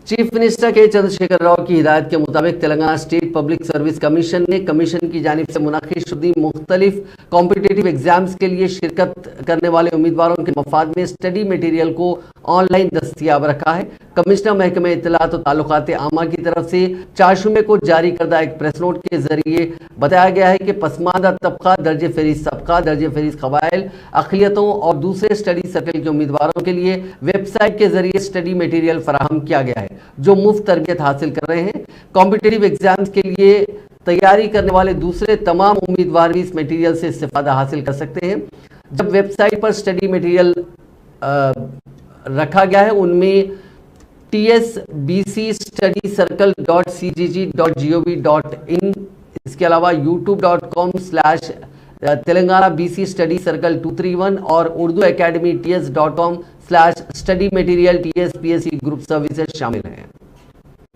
Chief minister کے چندرشیکھر راؤ کی ہدایت کے مطابق Telangana state public service commission نے کمیشن کی جانب سے منعقد شدہ مختلف کمپٹیٹیو ایگزامز کے لیے شرکت کرنے والے امیدواروں کے مفاد میں اسٹڈی میٹیریل کو آن لائن دستیاب رکھا ہے۔ کمشنر محکمہ اطلاعات و تعلقات عامہ کی طرف سے 4 کو جاری کردہ ایک پریس نوٹ کے ذریعے بتایا گیا ہے کہ پسماندہ طبقہ، درجہ فہرست طبقہ، درجہ فہرست قبائل، اقلیتوں اور دوسرے اسٹڈی سرکل کے امیدواروں کے لیے ویب سائٹ کے ذریعے اسٹڈی میٹیریل فراہم کیا گیا ہے جو مفت تربیت حاصل کر رہے ہیں۔ کمپٹیٹیو ایگزامز کے لیے تیاری کرنے والے دوسرے تمام امیدوار بھی اس میٹیریل سے استفادہ حاصل کر سکتے ہیں۔ جب ویب سائٹ پر اسٹڈی میٹیریل رکھا گیا ہے ان میں tsbcstudycircle.cgg.gov.in، اس کے علاوہ youtube.com/telangana bc study circle 231 اور Urdu academy ts.com/study material TSPSC group services شامل ہیں۔